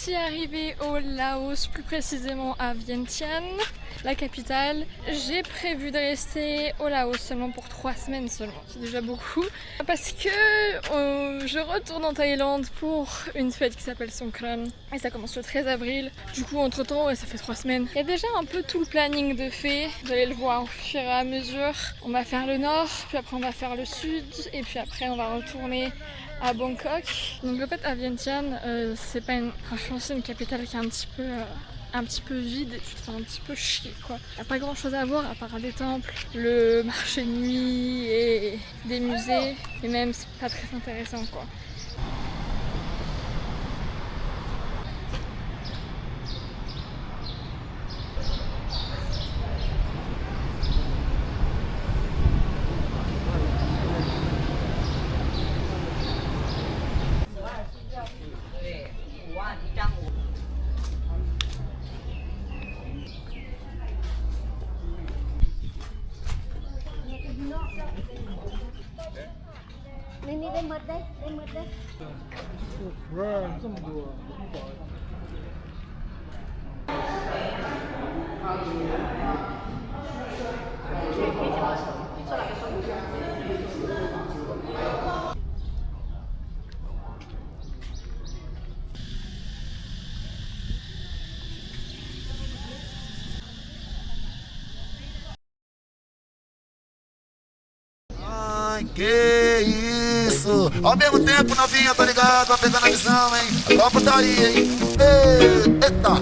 voici arrivée au Laos, plus précisément à Vientiane, la capitale. J'ai prévu de rester au Laos seulement pour 3 semaines seulement, c'est déjà beaucoup. Parce que je retourne en Thaïlande pour une fête qui s'appelle Songkran et ça commence le 13 avril. Du coup entre temps, ça fait 3 semaines. Il y a déjà un peu tout le planning de fait, vous allez le voir au fur et à mesure. On va faire le nord, puis après on va faire le sud et puis après on va retourner à Bangkok. Donc en fait à Vientiane, c'est pas une... franchement c'est une capitale qui est un petit peu vide et tu te fais un petit peu chier quoi. Il n'y a pas grand chose à voir à part des temples, le marché de nuit et des musées, et même c'est pas très intéressant quoi. Que isso! Ao mesmo tempo, novinha, tá ligado? Vai pegando a visão, hein? Agora putaria, hein? Eita,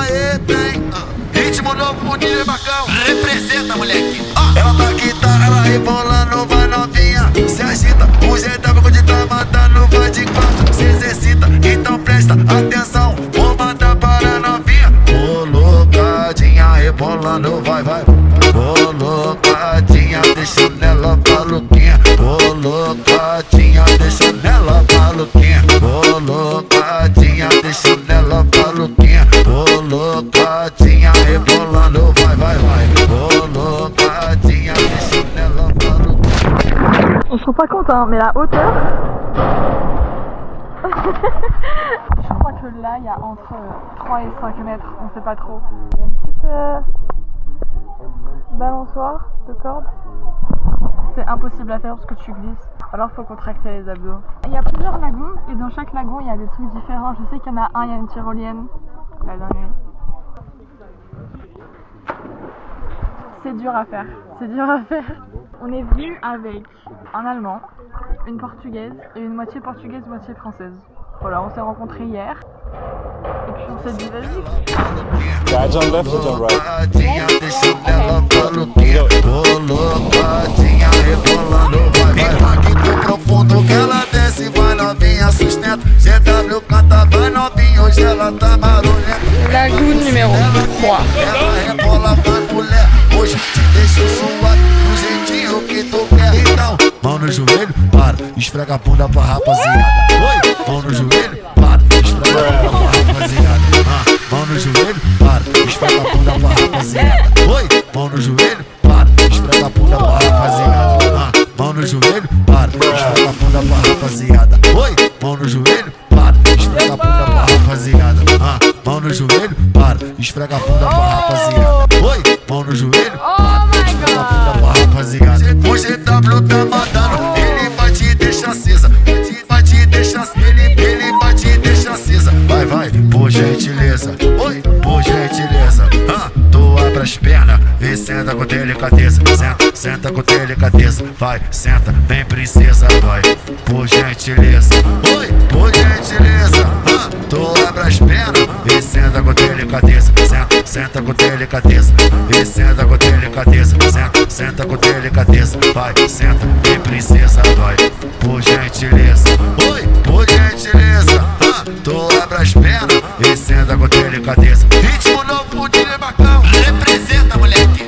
eita, hein? Ritmo novo, DJ Marcão. Representa, moleque. Ela tá guitarra, ela rebolando, vai novinha. Se agita, o jeito de tá matando, vai de quatro, se exercita. Então presta atenção, vou mandar para a novinha. Colocadinha, rebolando, vai. Colocadinha, deixa nela maluquinha. Colocadinha, deixa nela maluquinha. Colocadinha, deixa nela maluquinha. Colocadinha, rebolando, vai. Colocadinha, deixa nela maluquinha. On se rend pas compte hein, mais la hauteur... Je crois que là il y a entre 3 et 5 mètres, on sait pas trop. Il y a une petite balançoire de corde. C'est impossible à faire parce que tu glisses, alors il faut contracter les abdos. Il y a plusieurs lagons et dans chaque lagon il y a des trucs différents. Je sais qu'il y en a un, il y a une tyrolienne. La dinguerie. C'est dur à faire, On est venu avec un Allemand, une Portugaise et une moitié portugaise, moitié française. Voilà, on s'est rencontrés hier. Et puis on s'est dit vas-y. Yeah, I jump left or jump right? Profundo que ela desce, vai novinha, sustenta. GW canta, vai novinha, hoje ela tá marulhenta. Lagoon numéro 3. Ela rebola, vai mulher, hoje te deixo suave, do jeitinho que tu quer. Então, mão no joelho, para, esfrega a bunda pra rapaziada. Oi, mão no joelho, para, esfrega a bunda pra rapaziada. Mão no joelho, para, esfrega a bunda pra rapaziada. Oi, mão no joelho, para, esfrega a bunda pra rapaziada. Mão no joelho, para, esfrega a bunda pra rapaziada. Oi, mão no joelho, para, esfrega a bunda pra rapaziada. Mão no joelho, para, esfrega a bunda pra rapaziada. Oi, mão no joelho, para, esfrega a bunda pra rapaziada. O GW tá mandando, ele vai te deixar acesa. Vai te deixar, ele vai te deixar acesa. Vai, por gentileza. Oi, por gentileza. Tu abre as pernas e senta com delicadeza. Senta com delicadeza. Vai, senta, vem princesa, vai, por gentileza. Oi, por gentileza. Tu abre as pernas e senta com delicadeza. Senta com delicadeza. E senta com delicadeza. Senta com delicadeza. Vai, senta, vem princesa, vai, por gentileza. Oi, por gentileza. Tu abre as pernas e senta com delicadeza. Ritmo novo, DJ Marcão. Representa, moleque.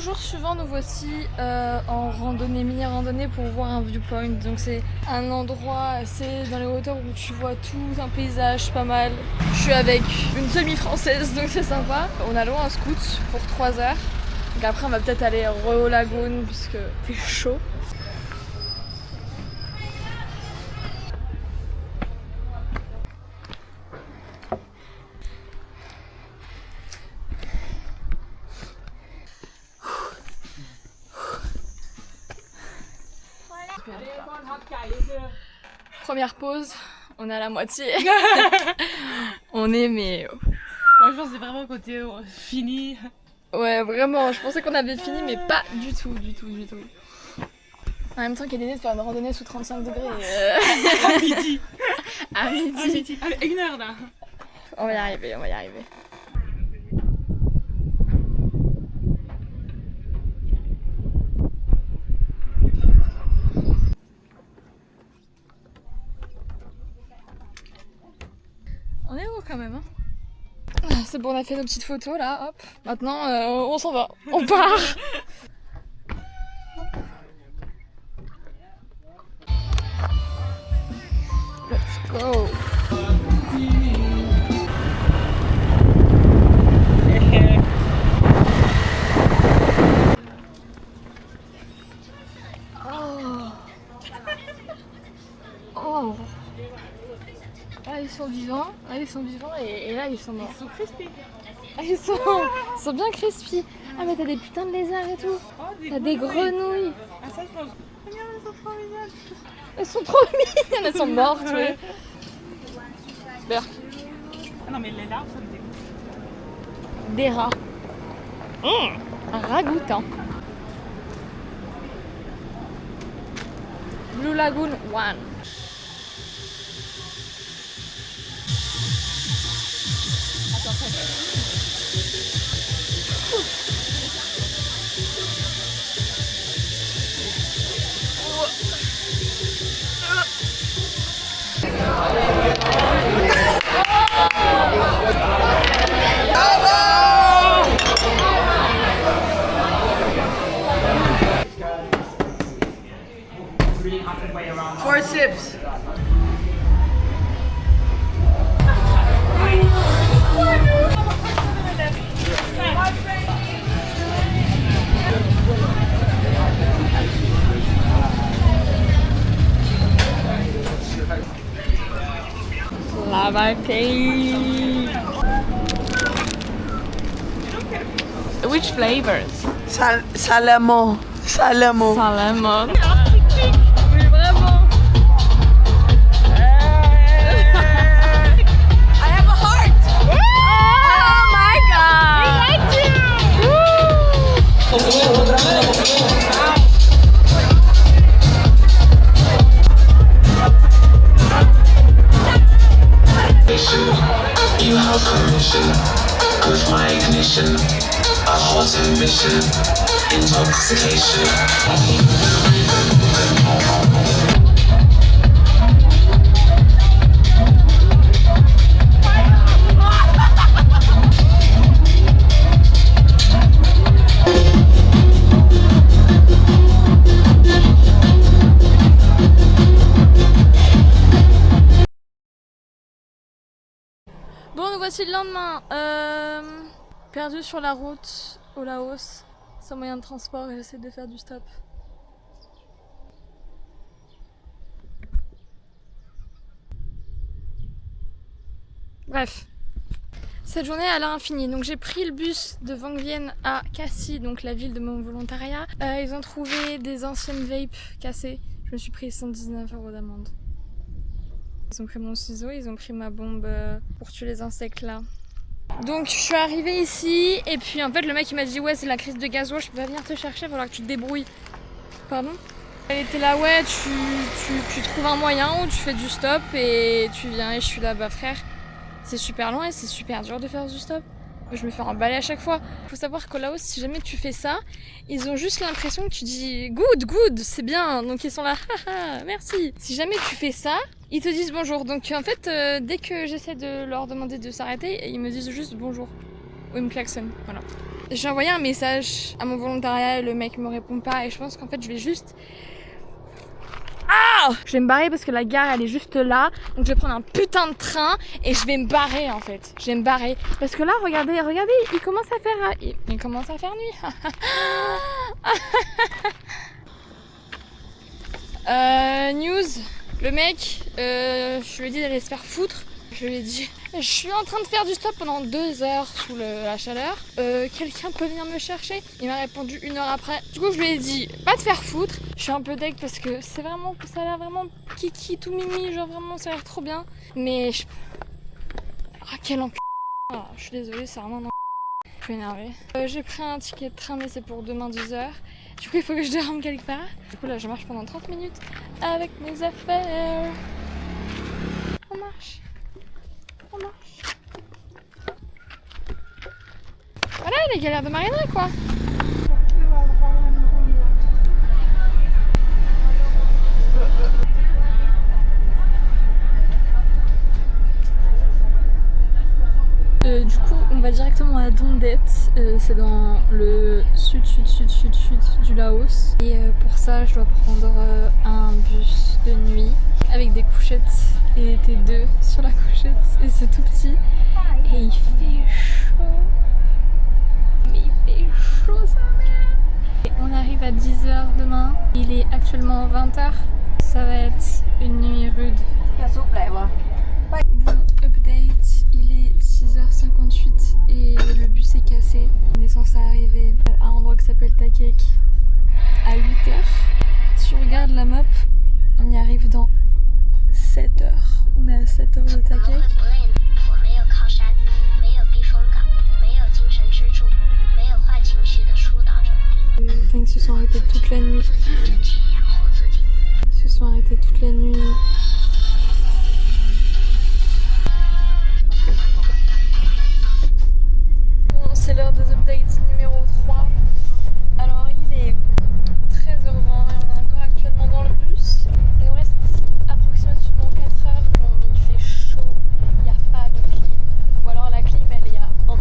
jour suivant, nous voici en randonnée, mini-randonnée pour voir un viewpoint. Donc c'est un endroit assez dans les hauteurs où tu vois tout un paysage pas mal. Je suis avec une semi-française, donc c'est sympa. On a loué un scoot pour 3 heures. Donc après on va peut-être aller au lagoon puisque c'est chaud. Première pause, on est à la moitié. On est mais... Moi je pense que c'est vraiment côté fini. Ouais vraiment, je pensais qu'on avait fini mais pas du tout. En même temps qu'il y a l'idée de faire une randonnée sous 35 degrés. À midi. À midi. Allez, 1 heure là. On va y arriver. On est haut quand même, hein. C'est bon, on a fait nos petites photos là, hop. Maintenant, on s'en va, on part. Let's go. Oh. Là ils sont vivants, et là ils sont morts. Ils sont crispés. Ah, ils sont bien crispy. Ah mais t'as des putains de lézards et tout. Oh, T'as des grenouilles. Ah ça je pense. Regarde, elles sont trop mignonnes. Elles sont trop mignonnes, elles sont mortes, ouais. Berk. Ah non mais les larves ça me dégoûte. Des rats. Ragoûtant. Blue Lagoon 1. Four sips. Lava cake. Which flavors? Salamo. Salamon. Oui, vraiment. I have a heart. Oh my god. We like you. You have permission, with my ignition, a hot ambition, intoxication. Bon, nous voici le lendemain. Perdu sur la route au Laos, sans moyen de transport, et j'essaie de faire du stop. Bref, cette journée elle a infini. Donc j'ai pris le bus de Vang Vieng à Cassis, donc la ville de mon volontariat. Ils ont trouvé des anciennes vapes cassées. Je me suis pris 119 € d'amende. Ils ont pris mon ciseau, ils ont pris ma bombe pour tuer les insectes là. Donc je suis arrivée ici et puis en fait le mec il m'a dit ouais c'est la crise de gasoil, je peux pas venir te chercher, il va falloir que tu te débrouilles. Pardon? Elle était là ouais tu trouves un moyen ou tu fais du stop et tu viens et je suis là bah frère c'est super long et c'est super dur de faire du stop. Je me fais emballer à chaque fois. Faut savoir qu'au Laos, si jamais tu fais ça, ils ont juste l'impression que tu dis good, c'est bien. Donc ils sont là, haha, merci. Si jamais tu fais ça, ils te disent bonjour. Donc en fait, dès que j'essaie de leur demander de s'arrêter, ils me disent juste bonjour il me klaxonne, voilà. J'ai envoyé un message à mon volontariat et le mec me répond pas et je pense qu'en fait je vais juste... Ah! Je vais me barrer parce que la gare elle est juste là, donc je vais prendre un putain de train et je vais me barrer en fait. Je vais me barrer parce que là regardez, il commence à faire nuit. News, le mec, je lui ai dit d'aller se faire foutre. Je lui ai dit, je suis en train de faire du stop pendant 2 heures sous la chaleur. Quelqu'un peut venir me chercher? Il m'a répondu 1 heure après. Du coup, je lui ai dit, va te faire foutre. Je suis un peu deg parce que ça a l'air vraiment kiki, tout mimi, genre vraiment, ça a l'air trop bien. Mais ah, quel enculé. Ah, je suis désolée, c'est vraiment un enculé. Je suis énervée. J'ai pris un ticket de train, mais c'est pour demain 10h. Du coup, il faut que je dorme quelque part. Du coup, là, je marche pendant 30 minutes avec mes affaires. On marche. Voilà les galères de Marina quoi. Du coup on va directement à Dondette, c'est dans le sud du Laos et pour ça je dois prendre un bus de nuit avec des couchettes et T2 sur la couchette et c'est tout petit et il fait chaud, mais il fait chaud ça merde. Et on arrive à 10h demain, il est actuellement 20h, ça va être une nuit rude. Bon, update, il est 6h58 et le bus est cassé. On est censé arriver à un endroit qui s'appelle Takek à 8h. Si on regarde la map, on y arrive dans 7h. On est à 7h de Takek. Enfin, ils se sont arrêtés toute la nuit. Bon, c'est l'heure des updates numéro 3. Alors, il est 13h20 et on est encore actuellement dans le bus. Il nous reste approximativement 4 heures. Bon, il fait chaud, il n'y a pas de clim. Ou alors la clim, elle est à 1.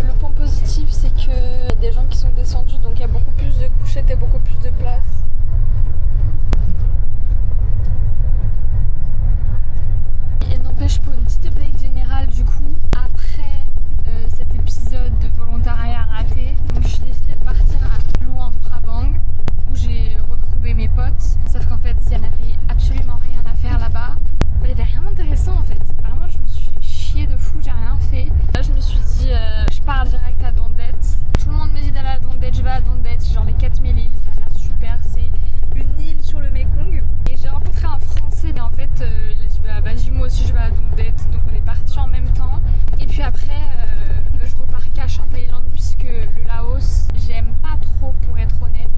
Le point positif, c'est qu'il y a des gens qui sont descendus, donc il y a beaucoup plus de couchettes et beaucoup plus de place. Et n'empêche, pour une petite update générale, du coup, après cet épisode de volontariat raté, donc j'ai décidé de partir à Luang Prabang où j'ai retrouvé mes potes. Sauf qu'en fait, il n'y en avait absolument rien à faire là-bas. Il n'y avait rien d'intéressant en fait. Vraiment, je me suis chiée de fou, j'ai rien fait. Là, je me suis dit, je pars direct à Dondette. Tout le monde me dit d'aller à Dondette, je vais à Dondette. Genre les 4000 îles, ça a l'air super. C'est une île sur le Mekong. Et j'ai rencontré un Français, mais en fait, il a dit bah vas-y, moi aussi je vais à Dondette. Donc on est partis en même temps. Et puis après, je repars cash en Thaïlande puisque le Laos, j'aime pas trop pour être honnête.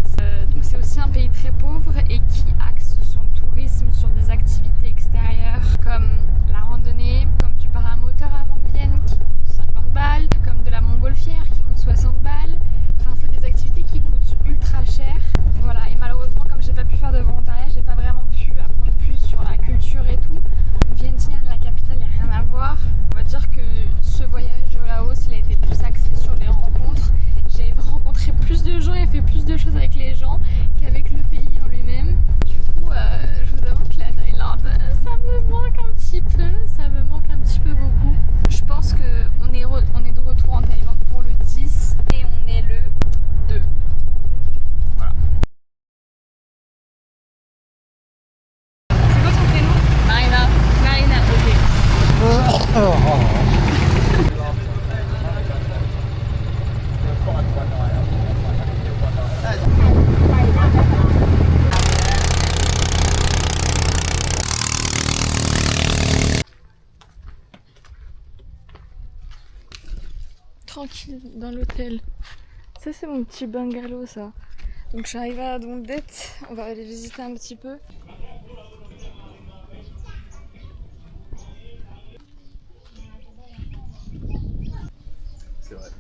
Donc c'est aussi un pays très pauvre et qui axe son tourisme sur des activités extérieures comme la randonnée, comme du paramoteur à Van Vienne qui coûte 50 balles, comme de la montgolfière qui coûte 60 balles. Enfin, c'est des activités qui coûtent ultra cher. Voilà, et malheureusement, comme j'ai pas pu faire de volontariat, j'ai pas vraiment pu apprendre plus sur la culture et tout. Vientiane, la capitale, il n'y a rien à voir. On va dire que ce voyage au Laos, il a été plus axé sur les rencontres. J'ai rencontré plus de gens et fait plus de choses avec les gens qu'avec le pays en lui-même. Du coup, je vous avoue que la Thaïlande, ça me manque un petit peu. Ça me manque un petit peu beaucoup. Je pense qu'on est de retour en Thaïlande pour le 10 et on est le 2. Voilà. C'est quoi ton prénom? Marina. Marina, ok. Tranquille dans l'hôtel. Ça c'est mon petit bungalow ça. Donc je suis arrivée à Dondette, on va aller visiter un petit peu. C'est vrai.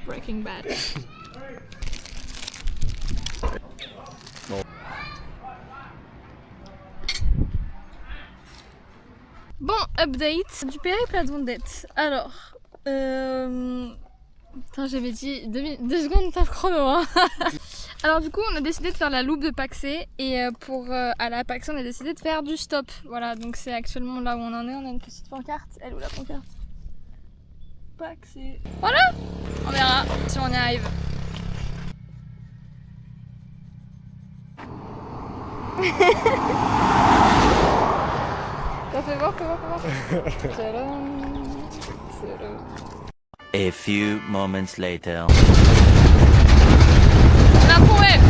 Breaking Bad. Bon, update du périple à Dondette. Alors, putain, j'avais dit 2 secondes, top chrono. Hein. Alors du coup, on a décidé de faire la loupe de Paxé et pour aller à Paxé, on a décidé de faire du stop. Voilà, donc c'est actuellement là où on en est. On a une petite pancarte. Elle est où la pancarte? Paxé. Voilà. On verra si on y arrive. Fais voir. Tadam. A few moments later. La poêle.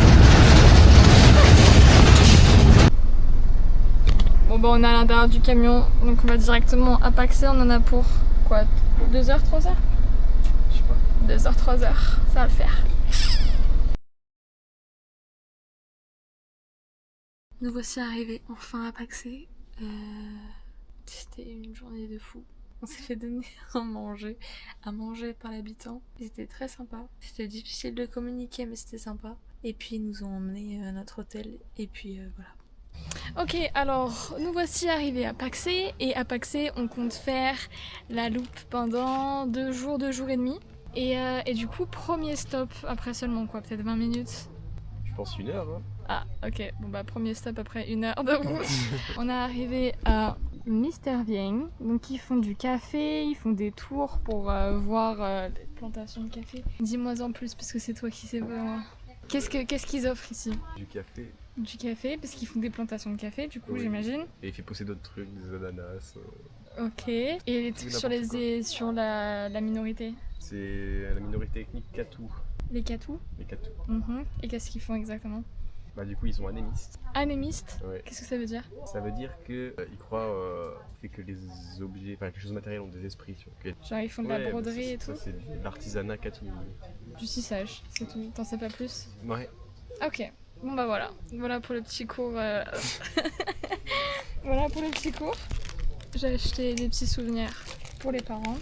Bon bah on est à l'intérieur du camion, donc on va directement à Paxé. On en a pour quoi, 2 heures, 3 heures? Je sais pas. 2 heures, 3 heures, ça va le faire. Nous voici arrivés enfin à Paxé. C'était une journée de fou. On s'est fait donner à manger par l'habitant. C'était très sympa. C'était difficile de communiquer, mais c'était sympa. Et puis ils nous ont emmenés à notre hôtel. Et puis voilà. Ok, alors nous voici arrivés à Paxé. Et à Paxé, on compte faire la loupe pendant 2 jours, 2 jours et demi. Et du coup, premier stop après seulement quoi, peut-être 20 minutes. Je pense 1 heure. Hein. Ah, ok. Bon bah premier stop après 1 heure de route. On est arrivé à Mr Vieng, donc ils font du café, ils font des tours pour voir les plantations de café. Dis-moi en plus parce que c'est toi qui sais vraiment. Qu'est-ce qu'ils offrent ici? Du café. Du café, parce qu'ils font des plantations de café du coup, oui. J'imagine. Et il fait pousser d'autres trucs, des ananas. Ok. Et les trucs sur la minorité? C'est la minorité ethnique Katou. Les Katou? Les Katou. Et qu'est-ce qu'ils font exactement? Bah du coup ils sont anémistes. Anémistes? Ouais. qu'est-ce que ça veut dire? Ça veut dire que ils croient fait que les objets, enfin que les choses matérielles ont des esprits. Genre ils font de la broderie et tout? Ça c'est de l'artisanat Katou. Du tissage, c'est tout. T'en sais pas plus? Ouais. Ok. Bon bah voilà. Voilà pour le petit cours. Voilà pour le petit cours. J'ai acheté des petits souvenirs pour les parents.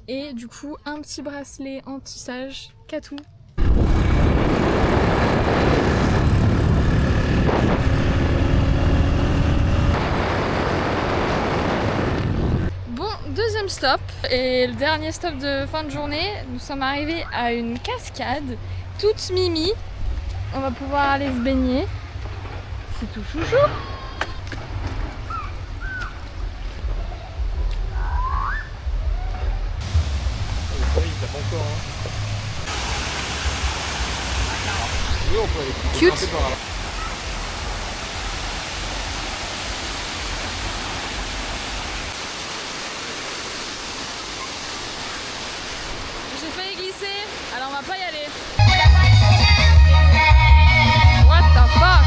Et du coup un petit bracelet en tissage Katou. Deuxième stop et le dernier stop de fin de journée, nous sommes arrivés à une cascade toute mimi. On va pouvoir aller se baigner. C'est tout chouchou. Cute. J'ai failli glisser, alors on va pas y aller. What the fuck?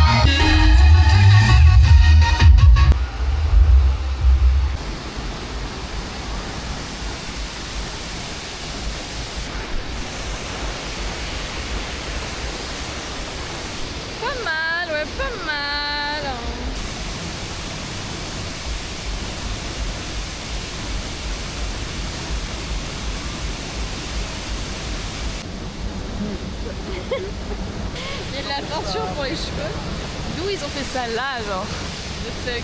Pas mal, ouais, pas mal. Il y a de la tension pour les cheveux. D'où ils ont fait ça là, genre? The fuck.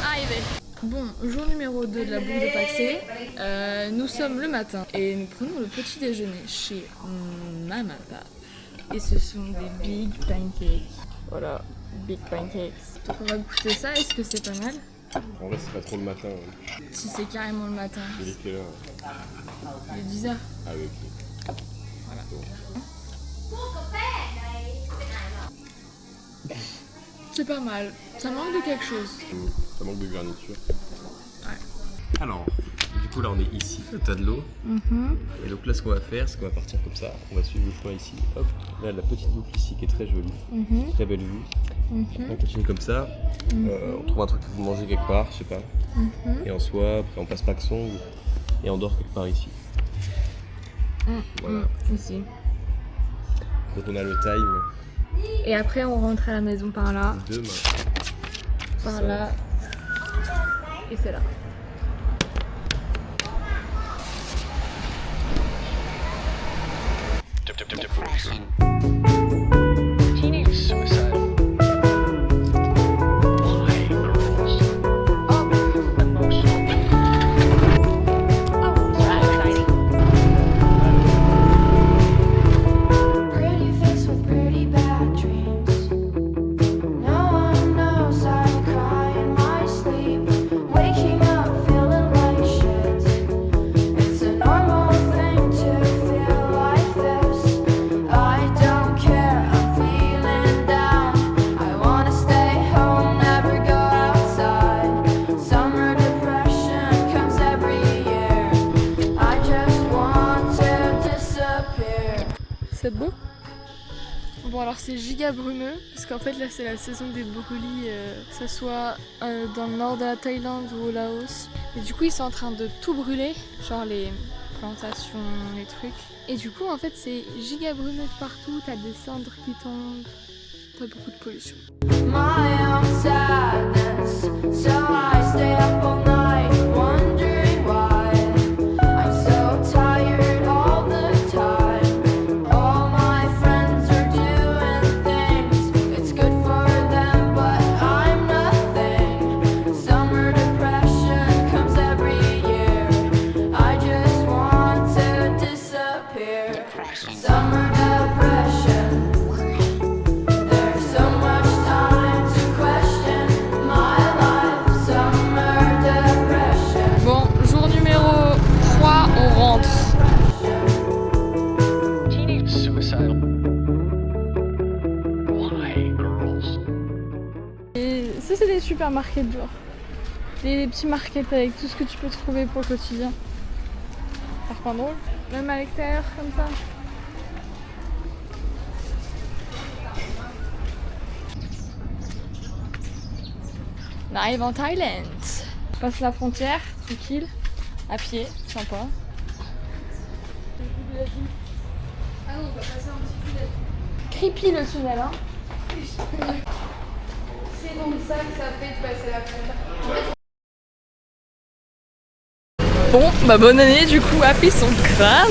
Arrivé. Bon, jour numéro 2 de la bouffe de Paxé. Nous sommes le matin et nous prenons le petit déjeuner chez Mama Pap. Et ce sont des big pancakes. Voilà, big pancakes. Donc on va goûter ça, est-ce que c'est pas mal? En vrai c'est pas trop le matin. Ouais. Si c'est carrément le matin. Il est quelle heure? Il est 10h. Ah oui, ok. Voilà. C'est pas mal. Ça manque de quelque chose. Ça manque de garniture. Alors, du coup là on est ici, au tas de l'eau. Et donc là ce qu'on va faire, c'est qu'on va partir comme ça. On va suivre le chemin ici. Hop, là la petite boucle ici qui est très jolie. Très belle vue. On continue comme ça. On trouve un truc pour manger quelque part, je sais pas. Et en soi, après on passe Paxson et on dort quelque part ici. Voilà. Ici. Donc on a le time Et après on rentre à la maison par là, demain. par Ça. là. Et c'est là. Teenage suicide. Why, girls? Emotional. Pretty face with pretty bad dreams. No one knows I cry in my sleep. Waking up feeling like shit. It's a normal thing to feel like this. I don't care, I'm feeling down. I wanna stay home, never go outside. Summer depression comes every year. I just want to disappear. C'est beau. Bon alors c'est giga brumeux parce qu'en fait là c'est la saison des brûlis, que ce soit dans le nord de la Thaïlande ou au Laos. Et du coup ils sont en train de tout brûler, genre les plantations, les trucs. Et du coup en fait c'est giga brumeux de partout, t'as des cendres qui tombent, t'as beaucoup de pollution. My own sadness, so I stay up all night wondering why. I'm so tired all the time. All my friends are doing things. It's good for them, but I'm nothing. Summer depression comes every year. I just want to disappear. Summer depression. There's so much time to question my life. Summer depression. Bon, jour numéro 3, on rentre. Teenage suicide. Why, girls? Et ça c'est des supermarkets genre. Des petits markets avec tout ce que tu peux trouver pour le quotidien. Par contre drôle. Même à l'extérieur comme ça. On arrive en Thaïlande. On passe la frontière, tranquille, à pied, sympa. Ah non, on va passer un petit tunnel. Creepy le tunnel, hein. C'est donc ça que ça fait de passer la frontière. Bon, bah bonne année du coup, happy son crâne.